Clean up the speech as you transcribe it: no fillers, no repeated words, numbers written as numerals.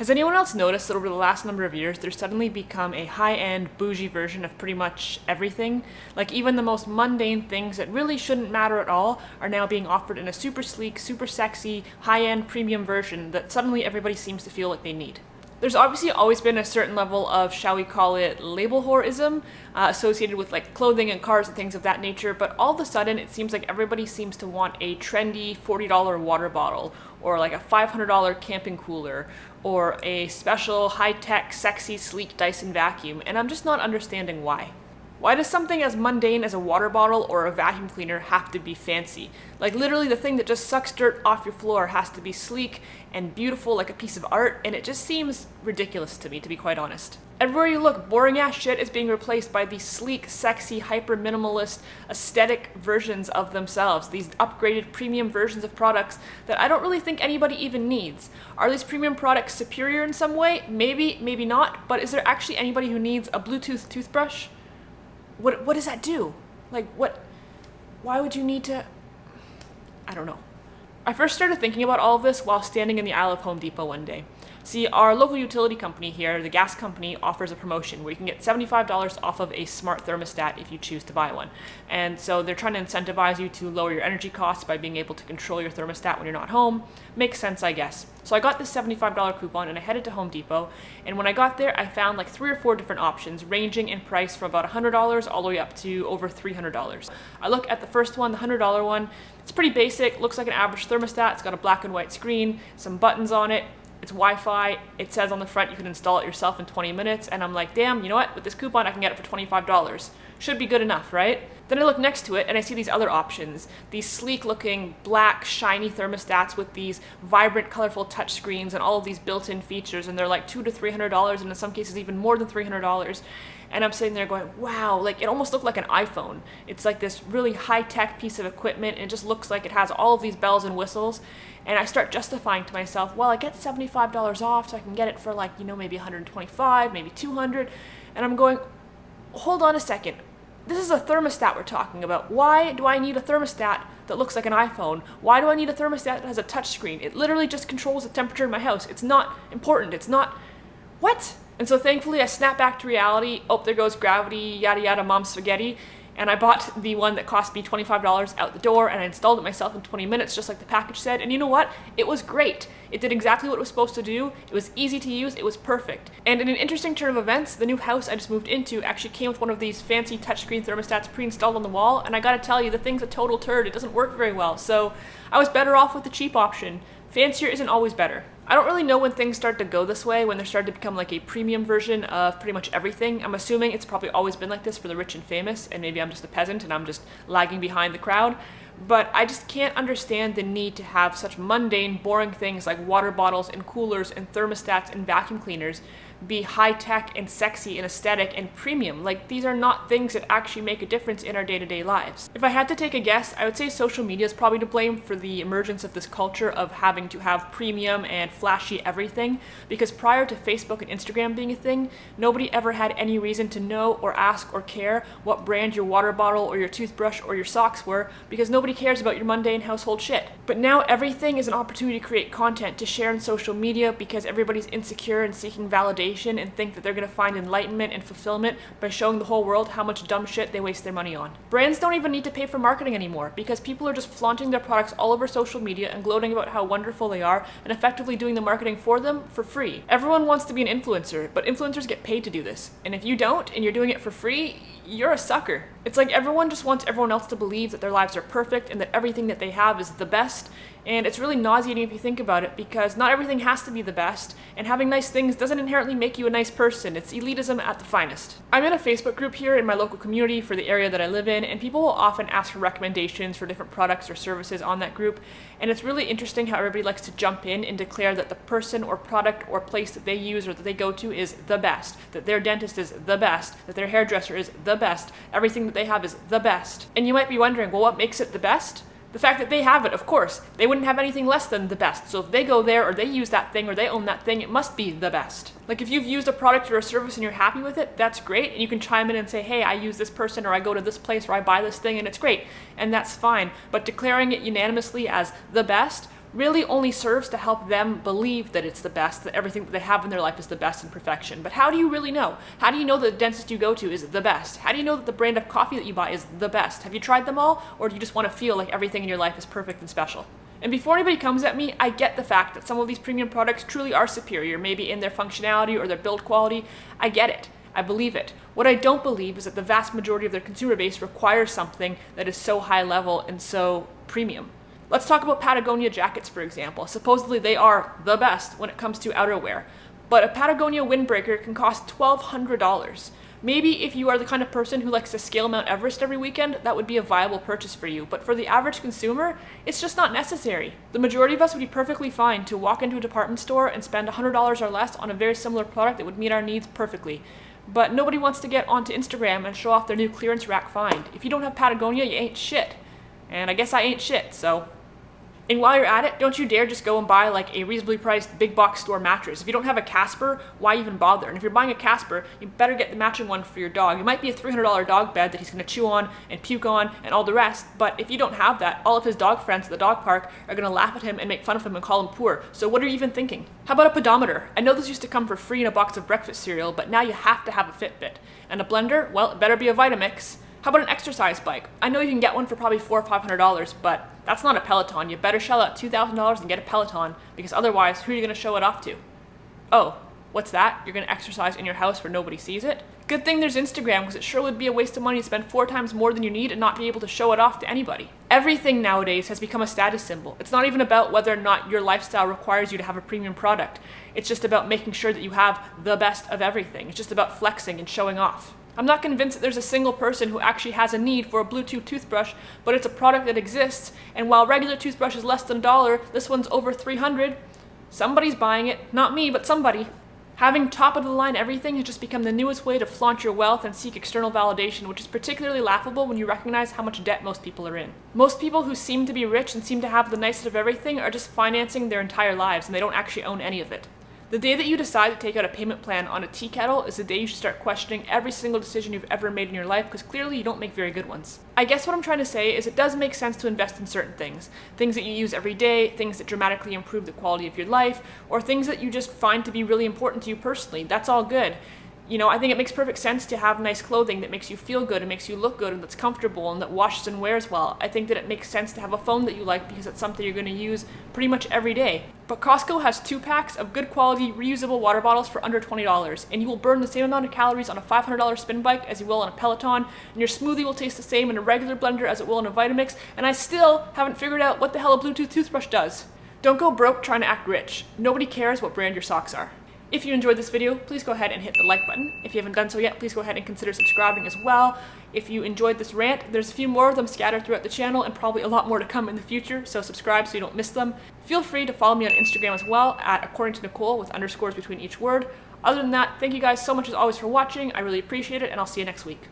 Has anyone else noticed that over the last number of years, there's suddenly become a high-end, bougie version of pretty much everything? Like even the most mundane things that really shouldn't matter at all are now being offered in a super sleek, super sexy, high-end, premium version that suddenly everybody seems to feel like they need. There's obviously always been a certain level of, shall we call it, label whoreism associated with like clothing and cars and things of that nature, but all of a sudden it seems like everybody seems to want a trendy $40 water bottle or like a $500 camping cooler or a special high-tech, sexy, sleek Dyson vacuum, and I'm just not understanding why. Why does something as mundane as a water bottle or a vacuum cleaner have to be fancy? Like literally the thing that just sucks dirt off your floor has to be sleek and beautiful like a piece of art, and it just seems ridiculous to me, to be quite honest. Everywhere you look, boring ass shit is being replaced by these sleek, sexy, hyper-minimalist, aesthetic versions of themselves, these upgraded premium versions of products that I don't really think anybody even needs. Are these premium products superior in some way? Maybe, maybe not, but is there actually anybody who needs a Bluetooth toothbrush? What does that do? Like, why would you need to? I don't know. I first started thinking about all of this while standing in the aisle of Home Depot one day. See, our local utility company here, the gas company, offers a promotion where you can get $75 off of a smart thermostat if you choose to buy one. And so they're trying to incentivize you to lower your energy costs by being able to control your thermostat when you're not home. Makes sense, I guess. So I got this $75 coupon and I headed to Home Depot. And when I got there, I found like 3 or 4 different options, ranging in price from about $100 all the way up to over $300. I look at the first one, the $100 one. It's pretty basic, looks like an average thermostat. It's got a black and white screen, some buttons on it. It's Wi-Fi. It says on the front you can install it yourself in 20 minutes. And I'm like, damn, you know what? With this coupon, I can get it for $25. Should be good enough, right? Then I look next to it and I see these other options. These sleek looking, black, shiny thermostats with these vibrant, colorful touch screens and all of these built-in features. And they're like $200 to $300 and in some cases even more than $300. And I'm sitting there going, wow, like it almost looked like an iPhone. It's like this really high-tech piece of equipment and it just looks like it has all of these bells and whistles. And I start justifying to myself, well, I get $75 off so I can get it for like, maybe $125, maybe $200. And I'm going, hold on a second. This is a thermostat we're talking about. Why do I need a thermostat that looks like an iPhone? Why do I need a thermostat that has a touch screen? It literally just controls the temperature in my house. It's not important. It's not, what? And so thankfully I snap back to reality. Oh, there goes gravity, yada yada, mom spaghetti. And I bought the one that cost me $25 out the door and I installed it myself in 20 minutes, just like the package said. And you know what? It was great. It did exactly what it was supposed to do. It was easy to use. It was perfect. And in an interesting turn of events, the new house I just moved into actually came with one of these fancy touchscreen thermostats pre-installed on the wall. And I gotta tell you, the thing's a total turd. It doesn't work very well. So I was better off with the cheap option. Fancier isn't always better. I don't really know when things start to go this way, when they start to become like a premium version of pretty much everything. I'm assuming it's probably always been like this for the rich and famous, and maybe I'm just a peasant and I'm just lagging behind the crowd. But I just can't understand the need to have such mundane, boring things like water bottles and coolers and thermostats and vacuum cleaners be high-tech and sexy and aesthetic and premium. Like, these are not things that actually make a difference in our day-to-day lives. If I had to take a guess, I would say social media is probably to blame for the emergence of this culture of having to have premium and flashy everything, because prior to Facebook and Instagram being a thing, nobody ever had any reason to know or ask or care what brand your water bottle or your toothbrush or your socks were, because nobody cares about your mundane household shit. But now everything is an opportunity to create content to share on social media because everybody's insecure and seeking validation and think that they're going to find enlightenment and fulfillment by showing the whole world how much dumb shit they waste their money on. Brands don't even need to pay for marketing anymore because people are just flaunting their products all over social media and gloating about how wonderful they are and effectively doing the marketing for them for free. Everyone wants to be an influencer, but influencers get paid to do this. And if you don't and you're doing it for free, you're a sucker. It's like everyone just wants everyone else to believe that their lives are perfect and that everything that they have is the best. And it's really nauseating if you think about it because not everything has to be the best, and having nice things doesn't inherently make you a nice person. It's elitism at the finest. I'm in a Facebook group here in my local community for the area that I live in, and people will often ask for recommendations for different products or services on that group, and it's really interesting how everybody likes to jump in and declare that the person or product or place that they use or that they go to is the best, that their dentist is the best, that their hairdresser is the best, everything that they have is the best. And you might be wondering, well, what makes it the best? The fact that they have it, of course. They wouldn't have anything less than the best. So if they go there or they use that thing or they own that thing, it must be the best. Like if you've used a product or a service and you're happy with it, that's great. And you can chime in and say, hey, I use this person or I go to this place or I buy this thing and it's great. And that's fine. But declaring it unanimously as the best really only serves to help them believe that it's the best, that everything that they have in their life is the best and perfection. But how do you really know? How do you know that the dentist you go to is the best? How do you know that the brand of coffee that you buy is the best? Have you tried them all, or do you just want to feel like everything in your life is perfect and special? And before anybody comes at me, I get the fact that some of these premium products truly are superior, maybe in their functionality or their build quality. I get it. I believe it. What I don't believe is that the vast majority of their consumer base requires something that is so high level and so premium. Let's talk about Patagonia jackets, for example. Supposedly they are the best when it comes to outerwear, but a Patagonia windbreaker can cost $1,200. Maybe if you are the kind of person who likes to scale Mount Everest every weekend, that would be a viable purchase for you. But for the average consumer, it's just not necessary. The majority of us would be perfectly fine to walk into a department store and spend $100 or less on a very similar product that would meet our needs perfectly. But nobody wants to get onto Instagram and show off their new clearance rack find. If you don't have Patagonia, you ain't shit. And I guess I ain't shit, so... And while you're at it, don't you dare just go and buy like a reasonably priced big box store mattress. If you don't have a Casper, why even bother? And if you're buying a Casper, you better get the matching one for your dog. It might be a $300 dog bed that he's going to chew on and puke on and all the rest, but if you don't have that, all of his dog friends at the dog park are going to laugh at him and make fun of him and call him poor. So what are you even thinking? How about a pedometer? I know this used to come for free in a box of breakfast cereal, but now you have to have a Fitbit. And a blender? Well, it better be a Vitamix. How about an exercise bike? I know you can get one for probably $400 or $500, but that's not a Peloton. You better shell out $2,000 and get a Peloton, because otherwise, who are you going to show it off to? Oh, what's that? You're going to exercise in your house where nobody sees it? Good thing there's Instagram, because it sure would be a waste of money to spend 4 times more than you need and not be able to show it off to anybody. Everything nowadays has become a status symbol. It's not even about whether or not your lifestyle requires you to have a premium product. It's just about making sure that you have the best of everything. It's just about flexing and showing off. I'm not convinced that there's a single person who actually has a need for a Bluetooth toothbrush, but it's a product that exists, and while regular toothbrush is less than $1, this one's over $300. Somebody's buying it. Not me, but somebody. Having top-of-the-line everything has just become the newest way to flaunt your wealth and seek external validation, which is particularly laughable when you recognize how much debt most people are in. Most people who seem to be rich and seem to have the nicest of everything are just financing their entire lives, and they don't actually own any of it. The day that you decide to take out a payment plan on a tea kettle is the day you should start questioning every single decision you've ever made in your life, because clearly you don't make very good ones. I guess what I'm trying to say is it does make sense to invest in certain things. Things that you use every day, things that dramatically improve the quality of your life, or things that you just find to be really important to you personally. That's all good. You know, I think it makes perfect sense to have nice clothing that makes you feel good and makes you look good and that's comfortable and that washes and wears well. I think that it makes sense to have a phone that you like because it's something you're going to use pretty much every day. But Costco has 2 packs of good quality reusable water bottles for under $20, and you will burn the same amount of calories on a $500 spin bike as you will on a Peloton, and your smoothie will taste the same in a regular blender as it will in a Vitamix, and I still haven't figured out what the hell a Bluetooth toothbrush does. Don't go broke trying to act rich. Nobody cares what brand your socks are. If you enjoyed this video, please go ahead and hit the like button. If you haven't done so yet, please go ahead and consider subscribing as well. If you enjoyed this rant, there's a few more of them scattered throughout the channel and probably a lot more to come in the future, so subscribe so you don't miss them. Feel free to follow me on Instagram as well at according to Nicole with underscores between each word. Other than that, thank you guys so much as always for watching. I really appreciate it, and I'll see you next week.